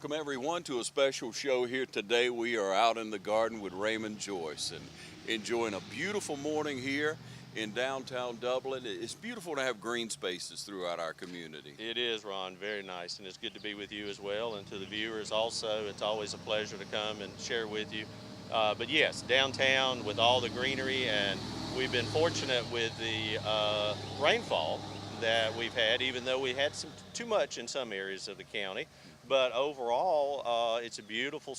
welcome everyone to a special show here today. We are out in the garden with Raymond, Joyce, and enjoying a beautiful morning here in downtown Dublin. It's beautiful to have green spaces throughout our community. It is, Ron, very nice, and it's good to be with you as well, and to the viewers also. It's always a pleasure to come and share with you. But yes, downtown with all the greenery, and we've been fortunate with the rainfall that we've had, even though we had too much in some areas of the county. But overall, it's a beautiful,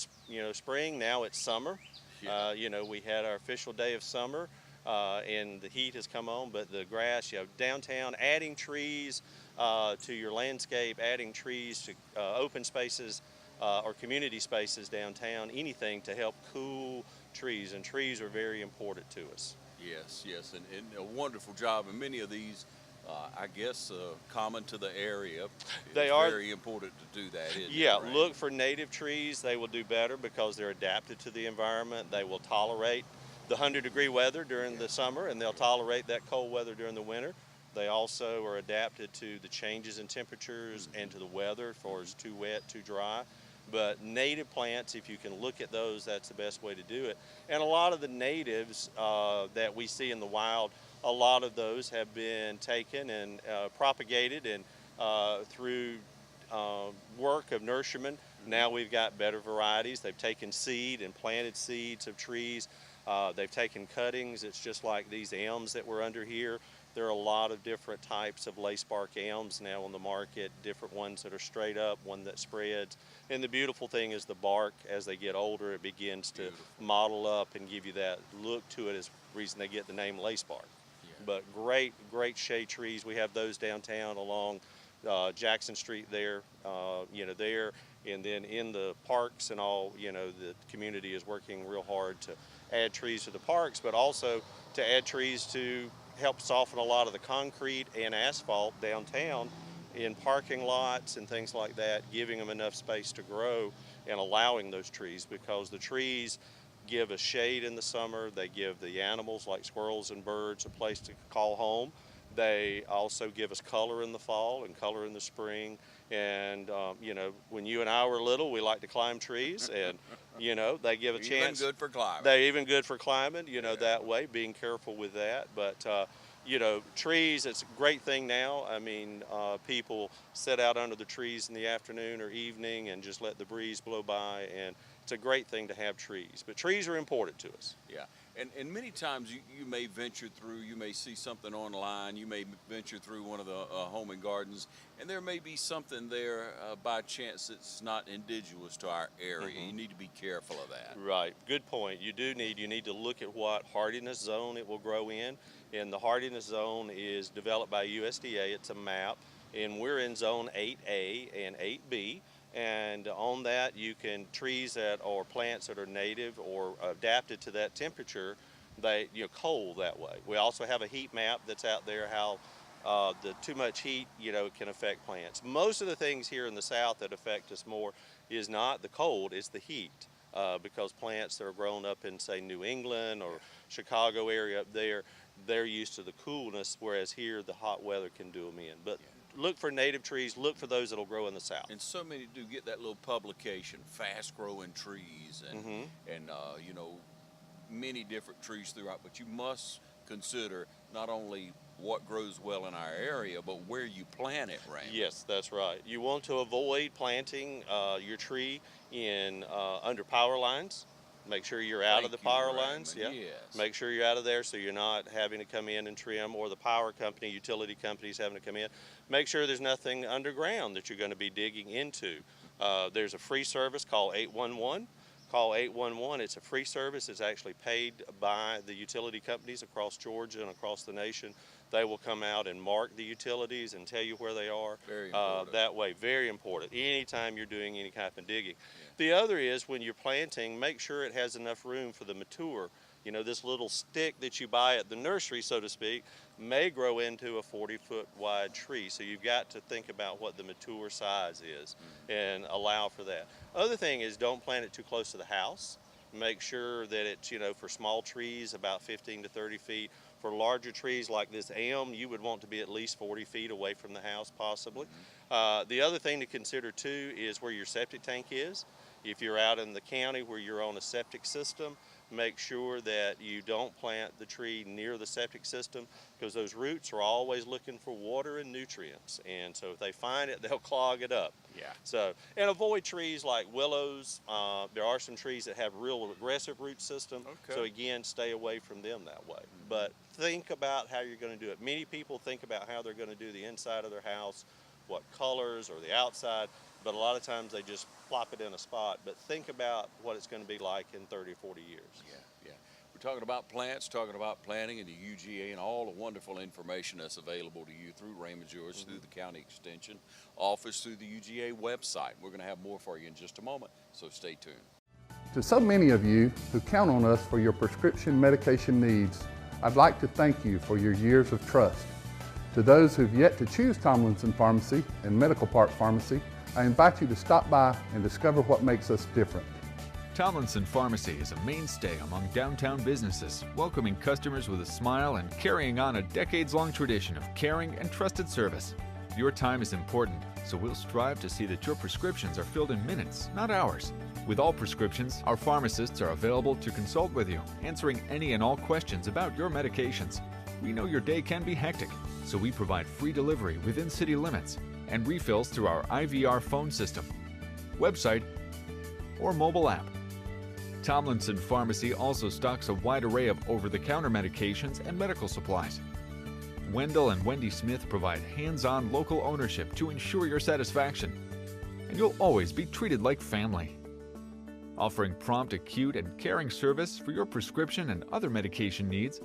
spring. Now it's summer. Yeah. We had our official day of summer, and the heat has come on. But the grass, downtown, adding trees to your landscape, adding trees to open spaces or community spaces downtown, anything to help cool trees. And trees are very important to us. Yes, and a wonderful job. And many of these, I guess, common to the area. They are very important to do that, isn't Yeah, it, Ray? look for native trees. They will do better because they're adapted to the environment. They will tolerate the 100-degree weather during the summer, and they'll tolerate that cold weather during the winter. They also are adapted to the changes in temperatures and to the weather, for it's too wet, too dry. But native plants, if you can look at those, that's the best way to do it. And a lot of the natives that we see in the wild, a lot of those have been taken and propagated and through work of nurserymen. Now we've got better varieties. They've taken seed and planted seeds of trees. They've taken cuttings. It's just like these elms that we're under here. There are a lot of different types of lacebark elms now on the market, different ones that are straight up, one that spreads. And the beautiful thing is the bark, as they get older, it begins to mottle up and give you that look to it, is the reason they get the name lacebark. Yeah. But great shade trees. We have those downtown along Jackson Street there, there, and then in the parks and all, the community is working real hard to add trees to the parks, but also to add trees to help soften a lot of the concrete and asphalt downtown in parking lots and things like that, giving them enough space to grow and allowing those trees, because the trees give us shade in the summer. They give the animals like squirrels and birds a place to call home. They also give us color in the fall and color in the spring. And, when you and I were little, we liked to climb trees, and, they give a chance. Even good for climbing. They're even good for climbing, that way, being careful with that. But, trees, it's a great thing now. I mean, people sit out under the trees in the afternoon or evening and just let the breeze blow by, and it's a great thing to have trees. But trees are important to us. Yeah, and many times you may venture through, you may see something online, you may venture through one of the home and gardens, and there may be something there by chance that's not indigenous to our area. Mm-hmm. You need to be careful of that. Right, good point. You need to look at what hardiness zone it will grow in. And the hardiness zone is developed by USDA. It's a map, and we're in zone 8A and 8B. And on that, you can trees that or plants that are native or adapted to that temperature, cold that way. We also have a heat map that's out there, how the too much heat, can affect plants. Most of the things here in the South that affect us more is not the cold, it's the heat. Because plants that are grown up in, say, New England or Chicago area up there, they're used to the coolness, whereas here the hot weather can do them in. But look for native trees, look for those that'll grow in the South. And so many do get that little publication, fast growing trees, and many different trees throughout, but you must consider not only what grows well in our area, but where you plant it, Raymond. Yes, that's right. You want to avoid planting your tree in under power lines. Make sure you're out of the power lines. Yeah. Yes. Make sure you're out of there so you're not having to come in and trim, or the power company, utility companies having to come in. Make sure there's nothing underground that you're going to be digging into. There's a free service called 811. Call 811. It's a free service. It's actually paid by the utility companies across Georgia and across the nation. They will come out and mark the utilities and tell you where they are. Very important. That way, very important, anytime you're doing any kind of digging. Yeah. The other is, when you're planting, make sure it has enough room for the mature. This little stick that you buy at the nursery, so to speak, may grow into a 40-foot wide tree. So you've got to think about what the mature size is and allow for that. Other thing is, don't plant it too close to the house. Make sure that it's, for small trees, about 15 to 30 feet. For larger trees like this elm, you would want to be at least 40 feet away from the house, possibly. The other thing to consider too is where your septic tank is. If you're out in the county where you're on a septic system, make sure that you don't plant the tree near the septic system, because those roots are always looking for water and nutrients, and so if they find it, they'll clog it up. Yeah. So, and avoid trees like willows. There are some trees that have real aggressive root system. Okay. So again, stay away from them that way. But think about how you're going to do it. Many people think about how they're going to do the inside of their house, what colors, or the outside, but a lot of times they just plop it in a spot. But think about what it's going to be like in 30 or 40 years. Yeah, yeah. We're talking about plants, talking about planting, and the UGA, and all the wonderful information that's available to you through Raymond Joyce, through the County Extension Office, through the UGA website. We're going to have more for you in just a moment, so stay tuned. To so many of you who count on us for your prescription medication needs, I'd like to thank you for your years of trust. To those who've yet to choose Tomlinson Pharmacy and Medical Park Pharmacy, I invite you to stop by and discover what makes us different. Tomlinson Pharmacy is a mainstay among downtown businesses, welcoming customers with a smile and carrying on a decades-long tradition of caring and trusted service. Your time is important, so we'll strive to see that your prescriptions are filled in minutes, not hours. With all prescriptions, our pharmacists are available to consult with you, answering any and all questions about your medications. We know your day can be hectic, so we provide free delivery within city limits and refills through our IVR phone system, website, or mobile app. Tomlinson Pharmacy also stocks a wide array of over-the-counter medications and medical supplies. Wendell and Wendy Smith provide hands-on local ownership to ensure your satisfaction, and you'll always be treated like family. Offering prompt, acute, and caring service for your prescription and other medication needs,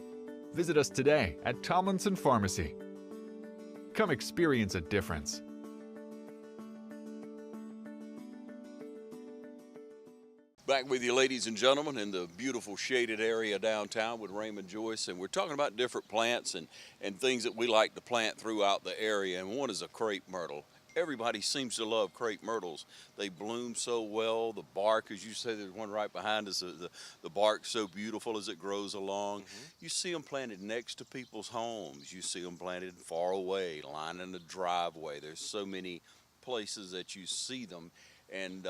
visit us today at Tomlinson Pharmacy. Come experience a difference. Back with you, ladies and gentlemen, in the beautiful shaded area downtown with Raymond Joyce, and we're talking about different plants and things that we like to plant throughout the area, and one is a crepe myrtle. Everybody seems to love crepe myrtles. They bloom so well. The bark, as you say, there's one right behind us, the bark's so beautiful as it grows along. You see them planted next to people's homes. You see them planted far away, lining the driveway. There's so many places that you see them. And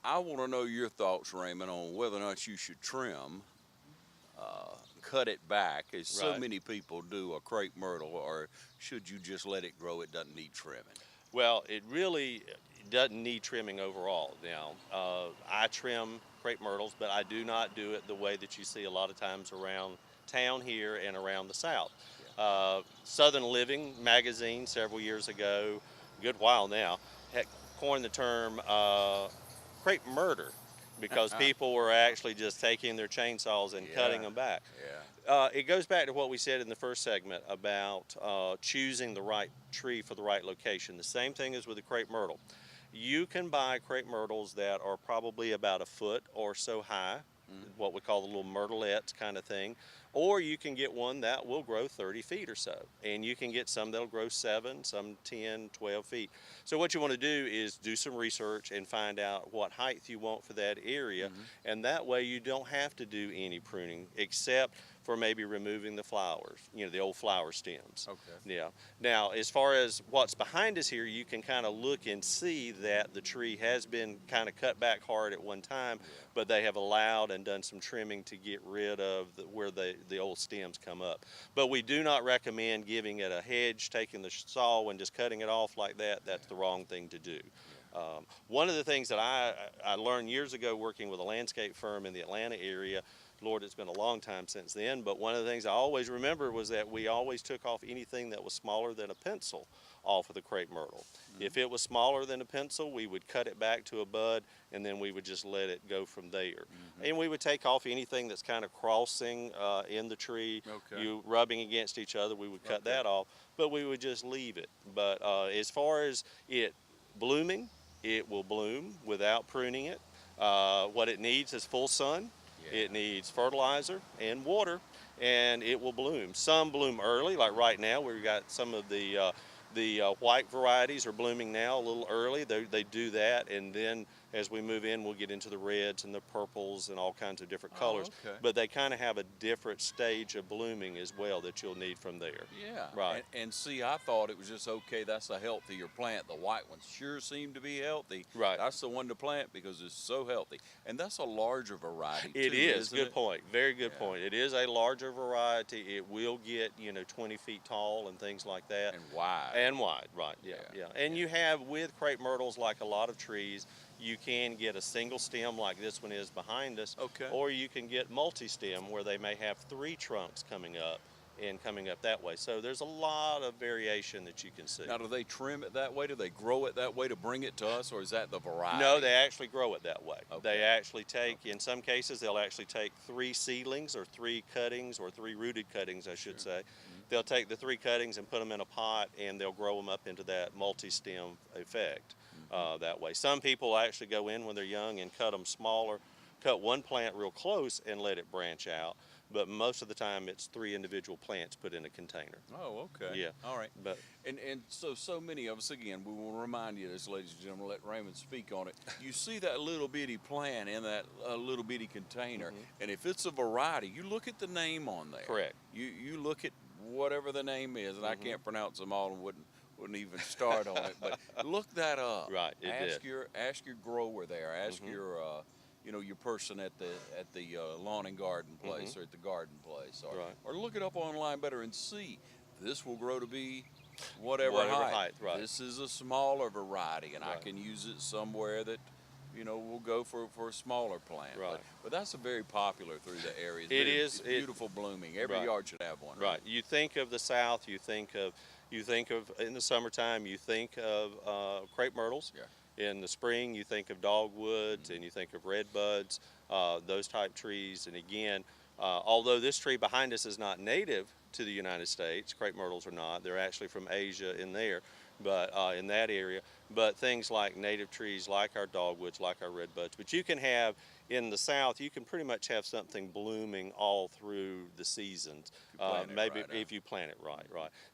I want to know your thoughts, Raymond, on whether or not you should trim, cut it back, as so many people do, a crepe myrtle, or should you just let it grow? It doesn't need trimming. Well, it really doesn't need trimming overall. Now, I trim crepe myrtles, but I do not do it the way that you see a lot of times around town here and around the South. Southern Living magazine several years ago, a good while now, had coined the term crepe murder, because people were actually just taking their chainsaws and cutting them back. It goes back to what we said in the first segment about choosing the right tree for the right location. The same thing is with the crepe myrtle. You can buy crepe myrtles that are probably about a foot or so high, what we call the little myrtlettes kind of thing, or you can get one that will grow 30 feet or so, and you can get some that'll grow 7, some 10, 12 feet. So what you want to do is do some research and find out what height you want for that area, and that way you don't have to do any pruning except for maybe removing the flowers, you know, the old flower stems. Yeah. Now, as far as what's behind us here, you can kind of look and see that the tree has been kind of cut back hard at one time, but they have allowed and done some trimming to get rid of where the old stems come up. But we do not recommend giving it a hedge, taking the saw and just cutting it off like that. That's the wrong thing to do. One of the things that I learned years ago working with a landscape firm in the Atlanta area, Lord, it's been a long time since then, but one of the things I always remember was that we always took off anything that was smaller than a pencil off of the crepe myrtle. If it was smaller than a pencil, we would cut it back to a bud, and then we would just let it go from there. And we would take off anything that's kind of crossing in the tree, you rubbing against each other, we would cut that off, but we would just leave it. But as far as it blooming, it will bloom without pruning it. What it needs is full sun. It needs fertilizer and water, and it will bloom. Some bloom early, like right now. We've got some of the white varieties are blooming now a little early. They do that, and then As we move in, we'll get into the reds and the purples and all kinds of different Oh, colors. okay. But they kind of have a different stage of blooming as well that you'll need from there. Yeah. Right. And see, I thought it was just okay. That's a healthier plant. The white ones sure seem to be healthy. Right. That's the one to plant because it's so healthy. And that's a larger variety. It too, is. isn't Good it? point. Very good Yeah. point. It is a larger variety. It will get, 20 feet tall and things like that. And wide. And wide, right, yeah. Yeah. And you have, with crepe myrtles, like a lot of trees, you can get a single stem like this one is behind us. Okay. Or you can get multi-stem where they may have 3 trunks coming up and coming up that way. So there's a lot of variation that you can see. Now, do they trim it that way? Do they grow it that way to bring it to us, or is that the variety? No, they actually grow it that way. Okay. They actually take, in some cases, they'll actually take 3 seedlings or 3 cuttings or 3 rooted cuttings, I should say. They'll take the 3 cuttings and put them in a pot, and they'll grow them up into that multi-stem effect that way. Some people actually go in when they're young and cut them smaller, cut one plant real close and let it branch out. But most of the time, it's 3 individual plants put in a container. Oh, okay. Yeah. All right. But And so many of us, again, we will remind you of this, ladies and gentlemen, let Raymond speak on it. You see that little bitty plant in that little bitty container, and if it's a variety, you look at the name on there. Correct. You look at whatever the name is, and I can't pronounce them all and wouldn't even start on it, but look that up. Right, it ask did. your grower there. Ask your your person at the lawn and garden place or at the garden place, or Right. or look it up online better and see. This will grow to be whatever height. right. This is a smaller variety, and I Right. can use it somewhere that we'll go for a smaller plant. Right. But that's a very popular through the area. It Very- is. It's beautiful blooming. Every Right. yard should have one. Right. You think of the South, you think of in the summertime, you think of crepe myrtles. Yeah. In the spring, you think of dogwoods and you think of redbuds, those type trees. And again, although this tree behind us is not native to the United States, crepe myrtles are not. They're actually from Asia in there, but in that area. But things like native trees, like our dogwoods, like our redbuds. But you can have, in the South, you can pretty much have something blooming all through the seasons. plant it Maybe right, if you plant it right.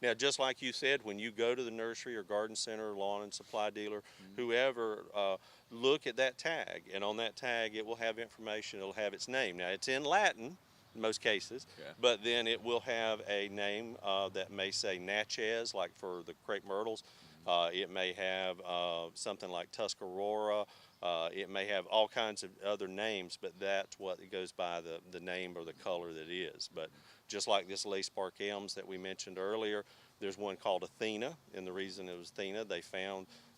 Now, just like you said, when you go to the nursery or garden center, lawn and supply dealer, whoever, look at that tag. And on that tag, it will have information. It'll have its name. Now, it's in Latin in most cases, Yeah. but then it will have a name that may say Natchez, like for the crepe myrtles. It may have something like Tuscarora. It may have all kinds of other names, but that's what it goes by, the name or the color that is. But just like this lace bark elms that we mentioned earlier, there's one called Athena, and the reason it was Athena,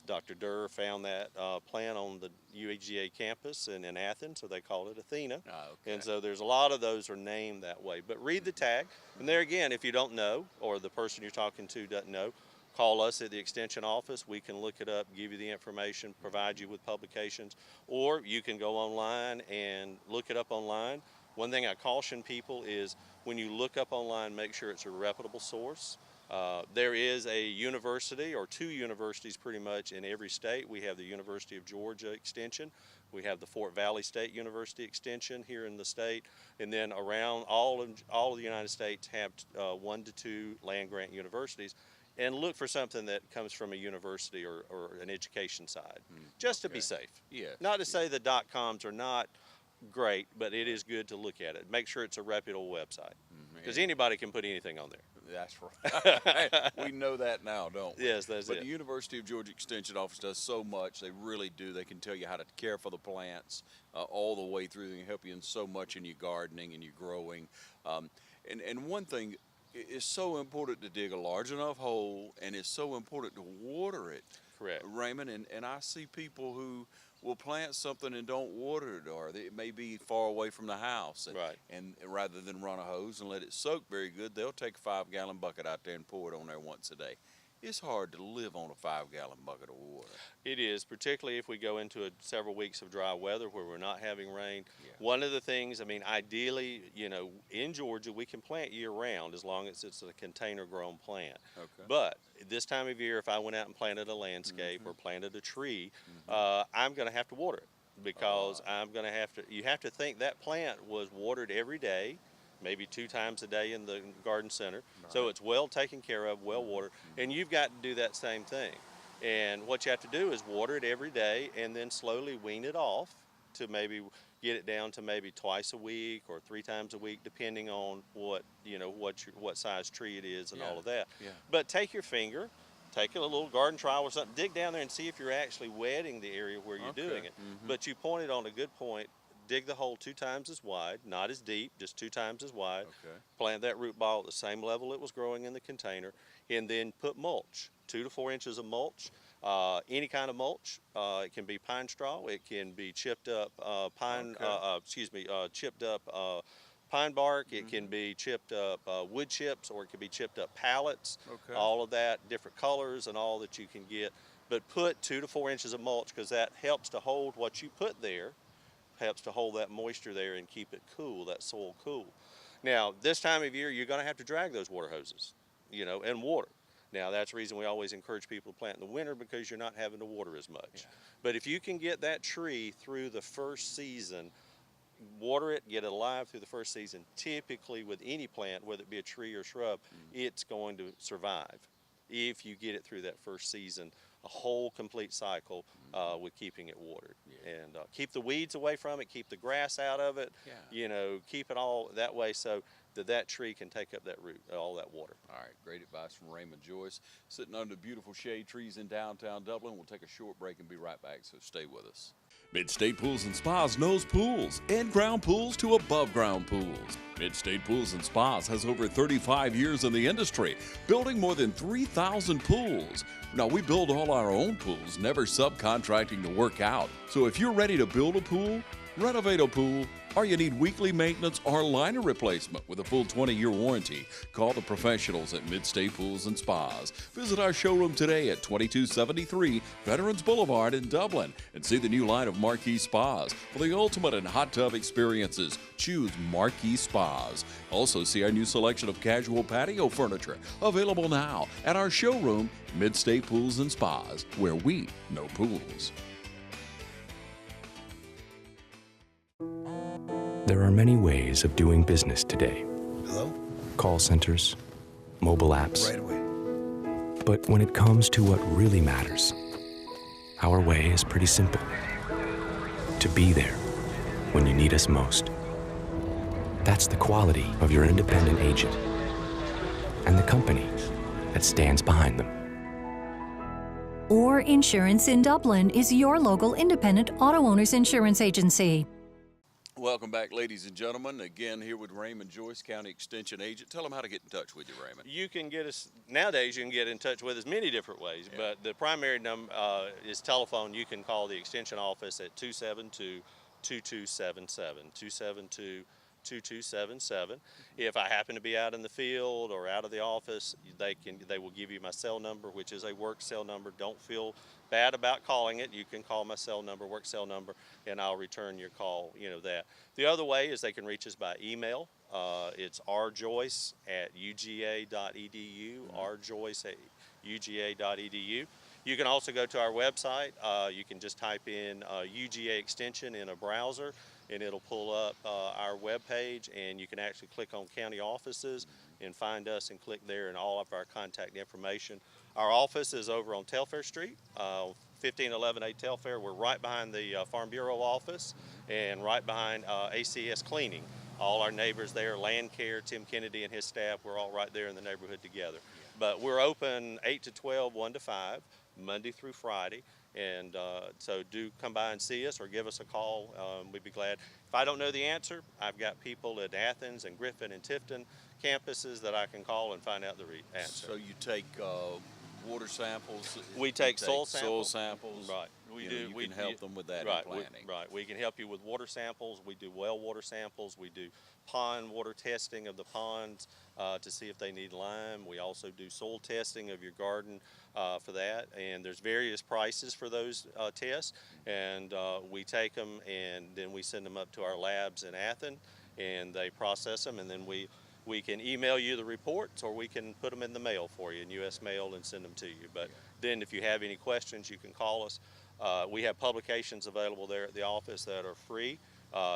Dr. Durr found that plant on the UAGA campus in Athens, so they called it Athena. Ah, okay. And so there's a lot of those are named that way. But read the tag, and there again, if you don't know, or the person you're talking to doesn't know, call us at the extension office. We can look it up, give you the information, provide you with publications, or you can go online and look it up online. One thing I caution people is when you look up online, make sure it's a reputable source. There is a university or 2 universities pretty much in every state. We have the University of Georgia Extension. We have the Fort Valley State University Extension here in the state. And then around all of the United States have 1 to 2 land-grant universities. And look for something that comes from a university or an education side, just to be safe. Yes, Not to say the .coms are not great, but it is good to look at it. Make sure it's a reputable website, because anybody can put anything on there. That's right. We know that now, don't we? Yes, that's But it. the University of Georgia Extension Office does so much. They really do. They can tell you how to care for the plants all the way through. They can help you in so much in your gardening and your growing. And one thing, it's so important to dig a large enough hole, and it's so important to water it. Correct. Raymond, and I see people who will plant something and don't water it, or it may be far away from the house. And, Right. and rather than run a hose and let it soak very good, they'll take a 5-gallon bucket out there and pour it on there once a day. It's hard to live on a 5-gallon bucket of water. It is, particularly if we go into several weeks of dry weather where we're not having rain. Yeah. One of the things, I mean, ideally, in Georgia, we can plant year-round as long as it's a container-grown plant. Okay. But this time of year, if I went out and planted a landscape or planted a tree, I'm going to have to water it, because you have to think that plant was watered every day, maybe 2 times a day in the garden center. So it's well taken care of, well watered, and you've got to do that same thing. And what you have to do is water it every day and then slowly wean it off to maybe get it down to maybe twice a week or 3 times a week, depending on what, what size tree it is and all of that. Yeah. But take your finger, take a little garden trowel or something, dig down there and see if you're actually wetting the area where you're doing it. But you pointed on a good point. Dig the hole 2 times as wide, not as deep, just 2 times as wide. Okay. Plant that root ball at the same level it was growing in the container, and then put mulch, 2 to 4 inches of mulch, any kind of mulch. It can be pine straw, it can be chipped up chipped up pine bark, it can be chipped up wood chips, or it can be chipped up pallets. Okay. All of that, different colors and all that you can get. But put 2 to 4 inches of mulch, because that helps to hold what you put there, helps to hold that moisture there and keep it cool, that soil cool. Now, this time of year, you're going to have to drag those water hoses, and water. Now, that's the reason we always encourage people to plant in the winter, because you're not having to water as much. Yeah. But if you can get that tree through the first season, water it, get it alive through the first season, typically with any plant, whether it be a tree or shrub, it's going to survive if you get it through that first season, a whole complete cycle with keeping it watered. Yeah. And keep the weeds away from it, keep the grass out of it, keep it all that way so that tree can take up that root, all that water. All right, great advice from Raymond Joyce. Sitting under beautiful shade trees in downtown Dublin. We'll take a short break and be right back, so stay with us. Mid-State Pools and Spas knows pools, in-ground pools to above-ground pools. Mid-State Pools and Spas has over 35 years in the industry, building more than 3,000 pools. Now, we build all our own pools, never subcontracting the work out. So if you're ready to build a pool, renovate a pool, or you need weekly maintenance or liner replacement with a full 20-year warranty, call the professionals at Mid-State Pools and Spas. Visit our showroom today at 2273 Veterans Boulevard in Dublin and see the new line of Marquee Spas. For the ultimate in hot tub experiences, choose Marquee Spas. Also see our new selection of casual patio furniture available now at our showroom, Mid-State Pools and Spas, where we know pools. There are many ways of doing business today. Hello? Call centers, mobile apps. Right away. But when it comes to what really matters, our way is pretty simple. To be there when you need us most. That's the quality of your independent agent and the company that stands behind them. Orr Insurance in Dublin is your local independent auto owners insurance agency. Welcome back, ladies and gentlemen. Again, here with Raymond Joyce, County Extension Agent. Tell them how to get in touch with you, Raymond. You can get us, nowadays you can get in touch with us many different ways, but the primary number is telephone. You can call the Extension office at 272-2277, 272-2277. If I happen to be out in the field or out of the office, they will give you my cell number, which is a work cell number. Don't feel bad about calling it. You can call my cell number, work cell number, and I'll return your call, that. The other way is they can reach us by email. It's rjoyce@uga.edu, rjoyce@uga.edu. You can also go to our website. You can just type in UGA Extension in a browser, and it'll pull up our webpage, and you can actually click on county offices and find us and click there and all of our contact information. Our office is over on Telfair Street, 1511A Telfair. We're right behind the Farm Bureau office and right behind ACS Cleaning. All our neighbors there, Land Care, Tim Kennedy and his staff, we're all right there in the neighborhood together. But we're open 8 to 12, 1 to 5, Monday through Friday. And so do come by and see us or give us a call. We'd be glad. If I don't know the answer, I've got people at Athens and Griffin and Tifton campuses that I can call and find out the answer. So you take water samples? We take soil samples. Right. We can help them with that in planting. We can help you with water samples. We do well water samples. We do pond water testing of the ponds to see if they need lime. We also do soil testing of your garden for that. And there's various prices for those tests. And we take them and then we send them up to our labs in Athens and they process them, and then we can email you the reports, or we can put them in the mail for you, in U.S. mail, and send them to you. But then if you have any questions, you can call us. We have publications available there at the office that are free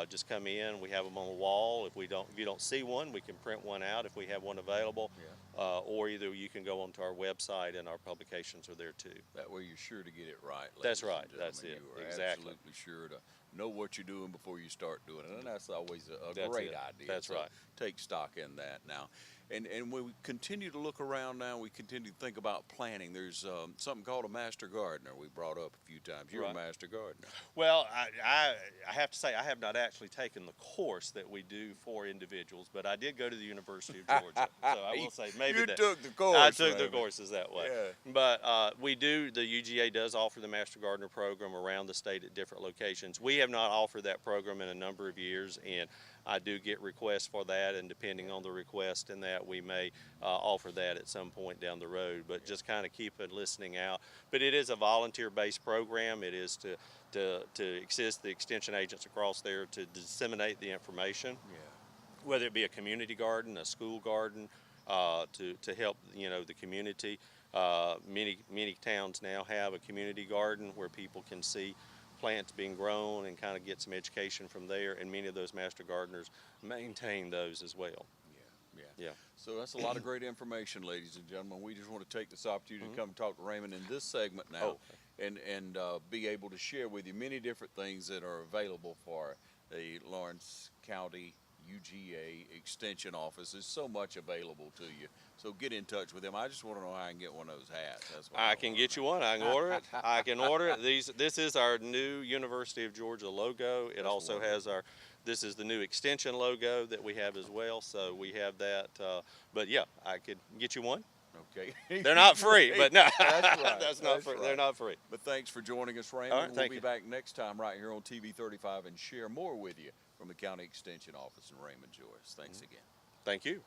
just come in. We have them on the wall. If you don't see one, we can print one out if we have one available. Or either you can go onto our website and our publications are there too. That way you're sure to get it right. That's ladies right. and That's gentlemen. it. You are Exactly. absolutely sure to know what you're doing before you start doing it, and that's always a That's great it. idea. That's So right. take stock in that now. And when we continue to look around now, we continue to think about planning. There's something called a master gardener we brought up a few times. You're Right. a master gardener. Well, I have to say I have not actually taken the course that we do for individuals, but I did go to the University of Georgia, so I will say maybe You that took the course, I took the Raymond. courses that way. Yeah. But we do. The UGA does offer the Master Gardener program around the state at different locations. We have not offered that program in a number of years, and I do get requests for that, and depending on the request and that, we may offer that at some point down the road, but just kind of keep it listening out. But it is a volunteer-based program. It is to assist the extension agents across there to disseminate the information, whether it be a community garden, a school garden, to help the community. Many towns now have a community garden where people can see plants being grown and kind of get some education from there, and many of those master gardeners maintain those as well. Yeah. So that's a lot of great information, ladies and gentlemen. We just want to take this opportunity to come and talk to Raymond in this segment now, and be able to share with you many different things that are available for the Lawrence County UGA Extension Office. There's so much available to you. So get in touch with them. I just want to know how I can get one of those hats. That's what I can get you one. I can order it. I can order it. This is our new University of Georgia logo. It also has this is the new extension logo that we have as well. So we have that. But yeah, I could get you one. Okay. They're not free, but no, That's right. that's not free. right. They're not free. But thanks for joining us, Raymond. All right, we'll thank be you. back next time right here on TV 35 and share more with you from the County Extension Office in Raymond, Joyce. Thanks again. Thank you.